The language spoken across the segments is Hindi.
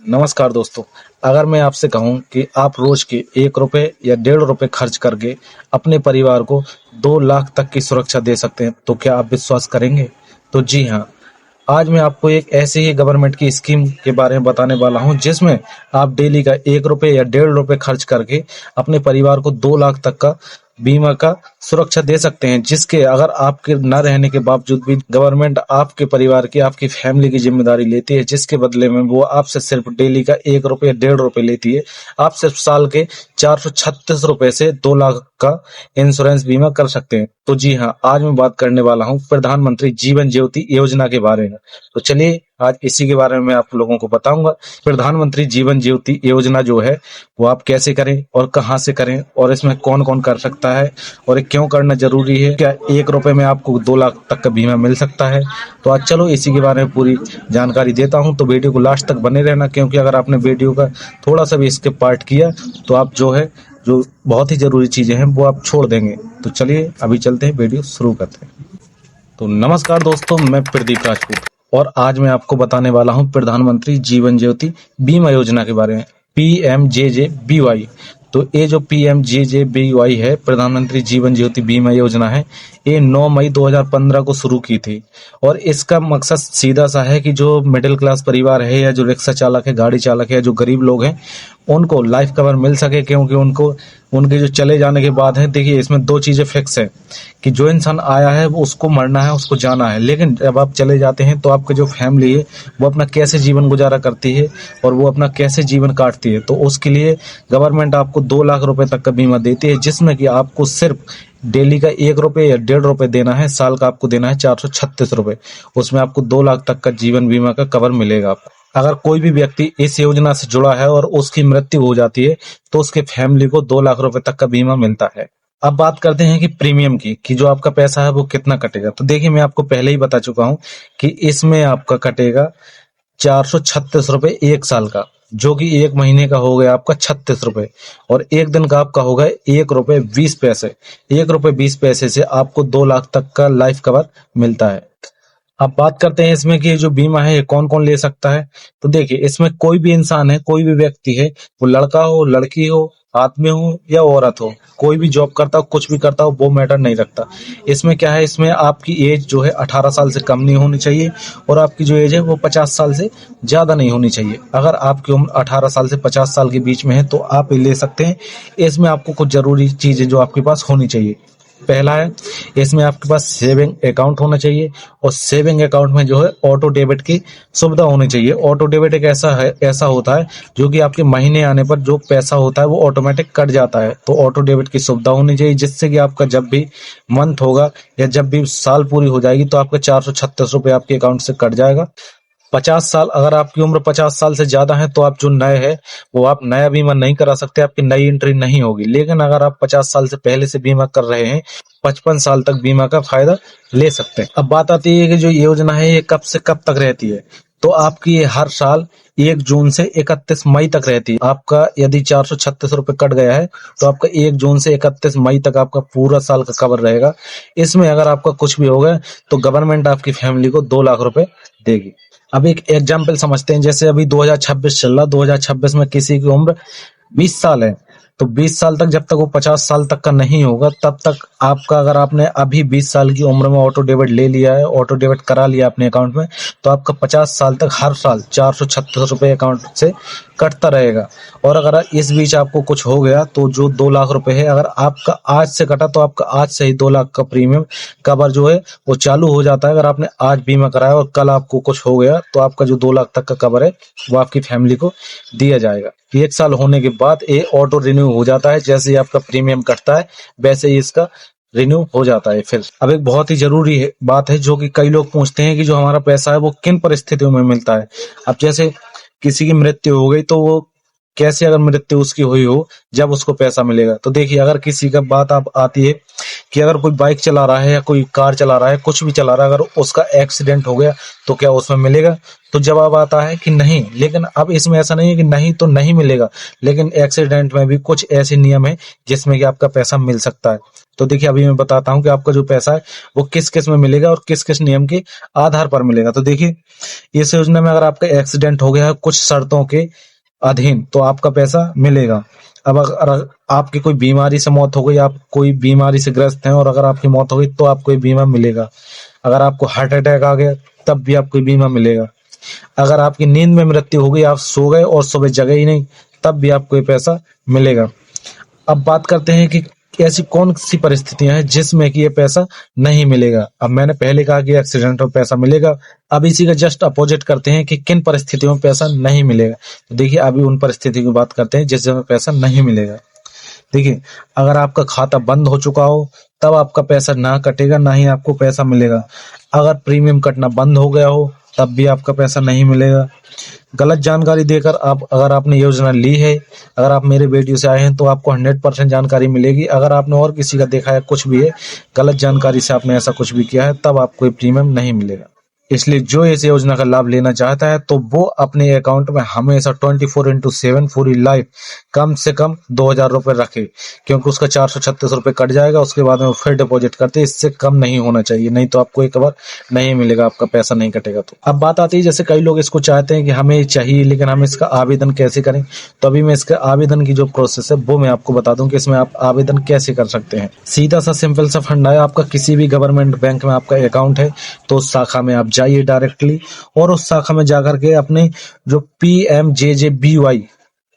नमस्कार दोस्तों। अगर मैं आपसे कहूं कि आप रोज के 1 रुपए या 1.5 रुपए खर्च करके अपने परिवार को 2 लाख तक की सुरक्षा दे सकते हैं, तो क्या आप विश्वास करेंगे? तो जी हाँ, आज मैं आपको एक ऐसी ही गवर्नमेंट की स्कीम के बारे में बताने वाला हूं, जिसमें आप डेली का 1 रुपए या 1.5 रुपए खर्च करके अपने परिवार को 2 लाख तक का बीमा का सुरक्षा दे सकते हैं, जिसके अगर आपके न रहने के बावजूद भी गवर्नमेंट आपके परिवार की, आपकी फैमिली की जिम्मेदारी लेती है, जिसके बदले में वो आपसे सिर्फ डेली का 1 रुपए या 1.5 रुपए लेती है। आप सिर्फ साल के 436 रुपए से 2 लाख का इंश्योरेंस बीमा कर सकते हैं। तो जी हाँ, आज मैं बात करने वाला हूँ प्रधानमंत्री जीवन ज्योति योजना के बारे में। तो चलिए आज इसी के बारे में मैं आप लोगों को बताऊंगा। प्रधानमंत्री जीवन ज्योति योजना जो है वो आप कैसे करें और कहां से करें, और इसमें कौन कौन कर सकता है, और ये क्यों करना जरूरी है। क्या 1 रुपए में आपको 2 लाख तक का बीमा मिल सकता है? तो आज चलो इसी के बारे में पूरी जानकारी देता हूं। तो वीडियो को लास्ट तक बने रहना, क्योंकि अगर आपने वीडियो का थोड़ा सा भी स्किप पार्ट किया तो आप जो बहुत ही जरूरी चीजें हैं वो आप छोड़ देंगे। तो चलिए अभी चलते हैं, वीडियो शुरू करते हैं। तो नमस्कार दोस्तों, मैं प्रदीप राजपूत और आज मैं आपको बताने वाला हूं प्रधानमंत्री जीवन ज्योति बीमा योजना के बारे में, PMJJBY। तो ये जो PMJJBY है, प्रधानमंत्री जीवन ज्योति बीमा योजना है, ये 9 मई 2015 को शुरू की थी। और इसका मकसद सीधा सा है कि जो मिडिल क्लास परिवार है, या जो रिक्शा चालक है, गाड़ी चालक है, जो गरीब लोग हैं, उनको लाइफ कवर मिल सके। क्योंकि उनको उनके जो चले जाने के बाद है, देखिए इसमें 2 चीजें फिक्स है कि जो इंसान आया है वो उसको मरना है, उसको जाना है, लेकिन जब आप चले जाते हैं तो आपकी जो फैमिली है वो अपना कैसे जीवन गुजारा करती है और वो अपना कैसे जीवन काटती है। तो उसके लिए गवर्नमेंट आपको 2 लाख रुपए तक का बीमा देती है, जिसमें कि आपको सिर्फ डेली का 1 रुपए या 1.5 रुपए देना है, साल का आपको देना है 436 रुपए। उसमें आपको 2 लाख तक का जीवन बीमा का कवर मिलेगा आपको। अगर कोई भी व्यक्ति इस योजना से जुड़ा है और उसकी मृत्यु हो जाती है तो उसके फैमिली को 2 लाख रुपए तक का बीमा मिलता है। अब बात करते हैं कि प्रीमियम की, कि जो आपका पैसा है वो कितना कटेगा। तो देखिए, मैं आपको पहले ही बता चुका हूं कि इसमें आपका कटेगा 436 रुपए 1 साल का, जो कि 1 महीने का हो गया आपका 36 रुपए, और 1 दिन का आपका होगा 1 रुपए 20 पैसे। 1 रुपए 20 पैसे से आपको 2 लाख तक का लाइफ कवर मिलता है। अब बात करते हैं इसमें कि ये जो बीमा है ये कौन कौन ले सकता है। तो देखिए, इसमें कोई भी इंसान है, कोई भी व्यक्ति है, वो लड़का हो, लड़की हो, आदमी हो या औरत हो, कोई भी जॉब करता हो, कुछ भी करता हो, वो मैटर नहीं रखता। इसमें क्या है, इसमें आपकी एज जो है 18 साल से कम नहीं होनी चाहिए, और आपकी जो एज है वो 50 साल से ज्यादा नहीं होनी चाहिए। अगर आपकी उम्र 18 साल से 50 साल के बीच में है तो आप ये ले सकते हैं। इसमें आपको कुछ जरूरी चीजें जो आपके पास होनी चाहिए। पहला है, इसमें आपके पास सेविंग अकाउंट होना चाहिए, और सेविंग अकाउंट में जो है ऑटो डेबिट की सुविधा होनी चाहिए। ऑटो डेबिट एक ऐसा होता है जो कि आपके महीने आने पर जो पैसा होता है वो ऑटोमेटिक कट जाता है। तो ऑटो डेबिट की सुविधा होनी चाहिए, जिससे कि आपका जब भी मंथ होगा या जब भी साल पूरी हो जाएगी तो आपका 436 रुपए आपके अकाउंट से कट जाएगा। 50 साल, अगर आपकी उम्र 50 साल से ज्यादा है तो आप जो नए हैं वो आप नया बीमा नहीं करा सकते, आपकी नई एंट्री नहीं होगी। लेकिन अगर आप 50 साल से पहले से बीमा कर रहे हैं, 55 साल तक बीमा का फायदा ले सकते हैं। अब बात आती है कि जो योजना है ये कब से कब तक रहती है। तो आपकी ये हर साल 1 जून से 31 मई तक रहती है। आपका यदि 436 रुपए कट गया है तो आपका 1 जून से 31 मई तक आपका पूरा साल का कवर रहेगा। इसमें अगर आपका कुछ भी होगा तो गवर्नमेंट आपकी फैमिली को 2 लाख रुपए देगी। अब एक एग्जाम्पल समझते हैं, जैसे अभी 2026 चल रहा, 2026 में किसी की उम्र 20 साल है, तो 20 साल तक जब तक वो 50 साल तक का नहीं होगा तब तक आपका, अगर आपने अभी 20 साल की उम्र में ऑटो डेबिट ले लिया है, ऑटो डेबिट करा लिया अपने अकाउंट में, तो आपका 50 साल तक हर साल 436 रुपए अकाउंट से कटता रहेगा। और अगर इस बीच आपको कुछ हो गया तो जो 2 लाख रुपए है, अगर आपका आज से कटा तो आपका आज से ही 2 लाख का प्रीमियम कवर जो है वो चालू हो जाता है। अगर आपने आज बीमा कराया और कल आपको कुछ हो गया तो आपका जो 2 लाख तक का कवर है वो आपकी फैमिली को दिया जाएगा। 1 साल होने के बाद ये ऑटो रिन्यू हो जाता है, जैसे ही आपका प्रीमियम कटता है वैसे ही इसका रिन्यू हो जाता है। फिर अब एक बहुत ही जरूरी बात है जो कि कई लोग पूछते हैं कि जो हमारा पैसा है वो किन परिस्थितियों में मिलता है। अब जैसे किसी की मृत्यु हो गई तो वो कैसे, अगर मृत्यु उसकी हुई हो, जब उसको पैसा मिलेगा। तो देखिए, अगर किसी का बात आप आती है कि अगर कोई बाइक चला रहा है या कोई कार चला रहा है, कुछ भी चला रहा है, अगर उसका एक्सीडेंट हो गया तो क्या उसमें मिलेगा? तो जवाब आता है कि नहीं। लेकिन अब इसमें ऐसा नहीं है कि नहीं तो नहीं मिलेगा, लेकिन एक्सीडेंट में भी कुछ ऐसे नियम है जिसमें कि आपका पैसा मिल सकता है। तो देखिए अभी मैं बताता हूँ कि आपका जो पैसा है वो किस किस में मिलेगा और किस किस नियम के आधार पर मिलेगा। तो देखिए इस योजना में अगर आपका एक्सीडेंट हो गया है कुछ शर्तों के अधीन तो आपका पैसा मिलेगा। अब अगर आपकी कोई बीमारी से मौत हो गई, आप कोई बीमारी से ग्रस्त हैं और अगर आपकी मौत हो गई तो आपको ये बीमा मिलेगा। अगर आपको हार्ट अटैक आ गया तब भी आपको बीमा मिलेगा। अगर आपकी नींद में मृत्यु हो गई, आप सो गए और सुबह जगे ही नहीं, तब भी आपको ये पैसा मिलेगा। अब बात करते हैं कि ऐसी कौन सी परिस्थितियां हैं जिसमें कि ये पैसा नहीं मिलेगा। अब मैंने पहले कहा कि एक्सीडेंट में पैसा मिलेगा, अब इसी का जस्ट अपोजिट करते हैं कि किन परिस्थितियों में पैसा नहीं मिलेगा। तो देखिए अभी उन परिस्थितियों की बात करते हैं जिसमें पैसा नहीं मिलेगा। देखिए अगर आपका खाता बंद हो चुका हो तब आपका पैसा ना कटेगा, ना ही आपको पैसा मिलेगा। अगर प्रीमियम कटना बंद हो गया हो तब भी आपका पैसा नहीं मिलेगा। गलत जानकारी देकर अगर आपने योजना ली है, अगर आप मेरे वीडियो से आए हैं तो आपको 100% जानकारी मिलेगी। अगर आपने और किसी का देखा है कुछ भी है, गलत जानकारी से आपने ऐसा कुछ भी किया है, तब आपको प्रीमियम नहीं मिलेगा। इसलिए जो इस योजना का लाभ लेना चाहता है तो वो अपने अकाउंट में हमेशा 24/7 पूरी लाइफ कम से कम 2,000 रुपए रखे, क्योंकि उसका 436 रुपए कट जाएगा, उसके बाद में फिर डिपॉजिट करते, इससे कम नहीं होना चाहिए, नहीं तो आपको एक बार नहीं मिलेगा, आपका पैसा नहीं कटेगा। तो अब बात आती है जैसे कई लोग इसको चाहते हैं कि हमें चाहिए लेकिन हम इसका आवेदन कैसे करें। तो अभी मैं इसका आवेदन की जो प्रोसेस है वो मैं आपको बता दूं कि इसमें आप आवेदन कैसे कर सकते हैं। सीधा सा सिंपल सा फंडा है, आपका किसी भी गवर्नमेंट बैंक में आपका अकाउंट है तो उस शाखा में आप जाइए डायरेक्टली और उस शाखा में जाकर के अपने जो PMJJBY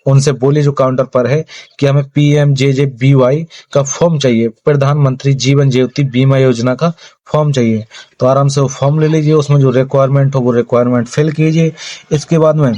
उनसे बोलिए जो काउंटर पर है कि हमें PMJJBY का फॉर्म चाहिए, प्रधानमंत्री जीवन ज्योति बीमा योजना का फॉर्म चाहिए। तो आराम से वो फॉर्म ले लीजिए, उसमें जो रिक्वायरमेंट हो वो रिक्वायरमेंट फिल कीजिए। इसके बाद में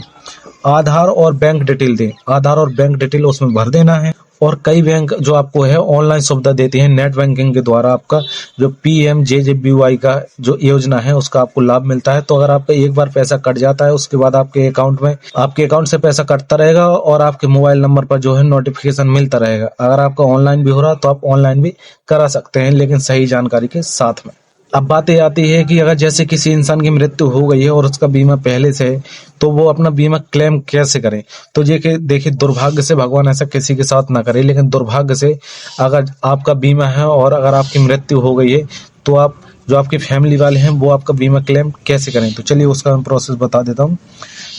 आधार और बैंक डिटेल दें, आधार और बैंक डिटेल उसमें भर देना है। और कई बैंक जो आपको है ऑनलाइन सुविधा देती हैं, नेट बैंकिंग के द्वारा आपका जो PMJJBY का जो योजना है उसका आपको लाभ मिलता है। तो अगर आपका एक बार पैसा कट जाता है उसके बाद आपके अकाउंट से पैसा कटता रहेगा और आपके मोबाइल नंबर पर जो है नोटिफिकेशन मिलता रहेगा। अगर आपका ऑनलाइन भी हो रहा तो आप ऑनलाइन भी करा सकते हैं, लेकिन सही जानकारी के साथ में। अब बात ये आती है कि अगर जैसे किसी इंसान की मृत्यु हो गई है और उसका बीमा पहले से है तो वो अपना बीमा क्लेम कैसे करें। तो देखिए दुर्भाग्य से, भगवान ऐसा किसी के साथ ना करे, लेकिन दुर्भाग्य से अगर आपका बीमा है और अगर आपकी मृत्यु हो गई है तो आप जो आपकी फैमिली वाले हैं वो आपका बीमा क्लेम कैसे करें। तो चलिए उसका मैं प्रोसेस बता देता हूँ।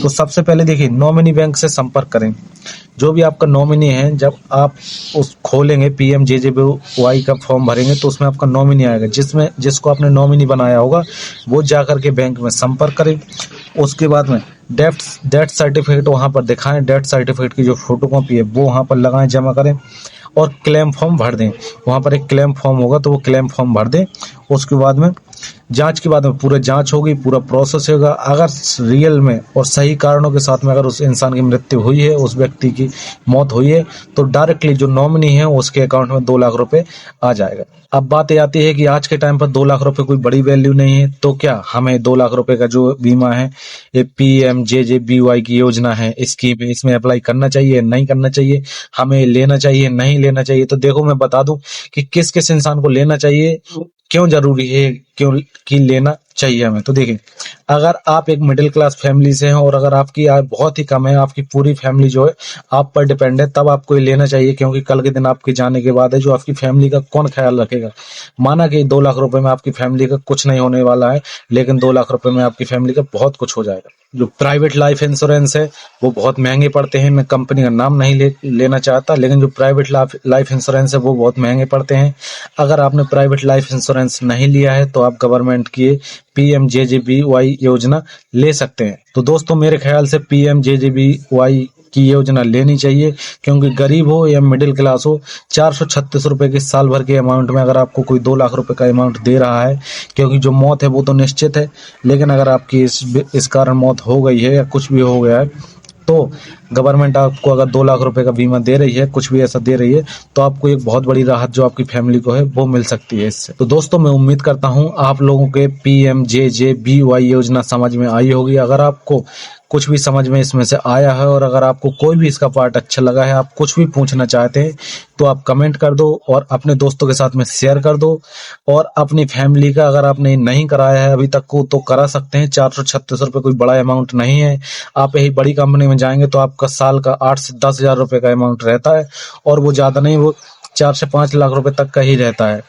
तो सबसे पहले देखिए नॉमिनी बैंक से संपर्क करें। जो भी आपका नॉमिनी है, जब आप उस खोलेंगे PMJJBY का फॉर्म भरेंगे तो उसमें आपका नॉमिनी आएगा, जिसको आपने नॉमिनी बनाया होगा वो जाकर के बैंक में संपर्क करें। उसके बाद में डेथ सर्टिफिकेट वहाँ पर दिखाएं, डेथ सर्टिफिकेट की जो फोटोकॉपी है वो वहाँ पर लगाएं, जमा करें और क्लेम फॉर्म भर दें। वहाँ पर एक क्लेम फॉर्म होगा तो वो क्लेम फॉर्म भर दें। उसके बाद में जांच के बाद में पूरा जांच होगी, पूरा प्रोसेस होगा। अगर रियल में और सही कारणों के साथ में अगर उस इंसान की मृत्यु हुई है, उस व्यक्ति की मौत हुई है, तो डायरेक्टली जो नॉमिनी है उसके अकाउंट में 2 लाख रुपए आ जाएगा। अब बात ये आती है कि आज के टाइम पर 2 लाख रुपए कोई बड़ी वैल्यू नहीं है, तो क्या हमें 2 लाख रुपए का जो बीमा है, ये PMJJBY की योजना है, स्कीम है, इसमें अप्लाई करना चाहिए नहीं करना चाहिए, हमें लेना चाहिए नहीं लेना चाहिए। तो देखो मैं बता दूं कि किस किस इंसान को लेना चाहिए, क्यों जरूरी है, क्यों कि लेना चाहिए हमें। तो देखिए अगर आप एक मिडिल क्लास फैमिली से हैं और अगर आपकी आय बहुत ही कम है, आपकी पूरी फैमिली जो है आप पर डिपेंड है, तब आपको ये लेना चाहिए, क्योंकि कल के दिन आपके जाने के बाद है जो आपकी फैमिली का कौन ख्याल रखेगा। माना कि 2 लाख रुपए में आपकी फैमिली का कुछ नहीं होने वाला है, लेकिन 2 लाख रुपए में आपकी फैमिली का बहुत कुछ हो जाएगा। जो प्राइवेट लाइफ इंश्योरेंस है वो बहुत महंगे पड़ते हैं, मैं कंपनी का नाम नहीं लेना चाहता, लेकिन जो प्राइवेट लाइफ इंश्योरेंस है वो बहुत महंगे पड़ते हैं। अगर आपने प्राइवेट लाइफ इंश्योरेंस नहीं लिया है तो आप गवर्नमेंट की PMJJBY योजना ले सकते हैं। तो दोस्तों मेरे ख्याल से PMJJBY की योजना लेनी चाहिए, क्योंकि गरीब हो या मिडिल क्लास हो, 436 रुपए के साल भर के अमाउंट में अगर आपको कोई 2 लाख रुपए का अमाउंट दे रहा है, क्योंकि जो मौत है वो तो निश्चित है, लेकिन अगर आपकी इस कारण मौत हो गई है या कुछ भी हो गया है तो गवर्नमेंट आपको अगर 2 लाख रुपए का बीमा दे रही है, कुछ भी ऐसा दे रही है, तो आपको एक बहुत बड़ी राहत जो आपकी फैमिली को है वो मिल सकती है इससे। तो दोस्तों मैं उम्मीद करता हूँ आप लोगों के PMJJBY योजना समझ में आई होगी। अगर आपको कुछ भी समझ में इसमें से आया है और अगर आपको कोई भी इसका पार्ट अच्छा लगा है, आप कुछ भी पूछना चाहते हैं तो आप कमेंट कर दो और अपने दोस्तों के साथ में शेयर कर दो। और अपनी फैमिली का अगर आपने नहीं कराया है अभी तक को तो करा सकते हैं। 436 रुपए कोई बड़ा अमाउंट नहीं है। आप यही बड़ी कंपनी में जाएंगे तो आपका साल का 8 से 10 हजार रुपए का अमाउंट रहता है और वो ज्यादा नहीं, वो 4 से 5 लाख रुपए तक का ही रहता है।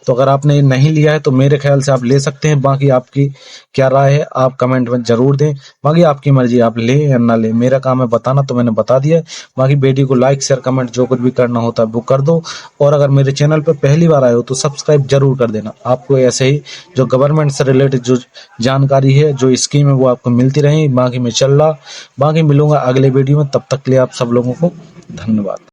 तो अगर आपने नहीं लिया है तो मेरे ख्याल से आप ले सकते हैं। बाकी आपकी क्या राय है आप कमेंट में जरूर दें। बाकी आपकी मर्जी, आप ले या ना ले, मेरा काम है बताना, तो मैंने बता दिया है। बाकी वीडियो को लाइक शेयर कमेंट जो कुछ भी करना होता है वो कर दो। और अगर मेरे चैनल पर पहली बार आए हो तो सब्सक्राइब जरूर कर देना। आपको ऐसे ही जो गवर्नमेंट से रिलेटेड जो जानकारी है, जो स्कीम है, वो आपको मिलती रहेगी। बाकी मैं चल रहा, बाकी मिलूंगा अगले वीडियो में। तब तक के लिए आप सब लोगों को धन्यवाद।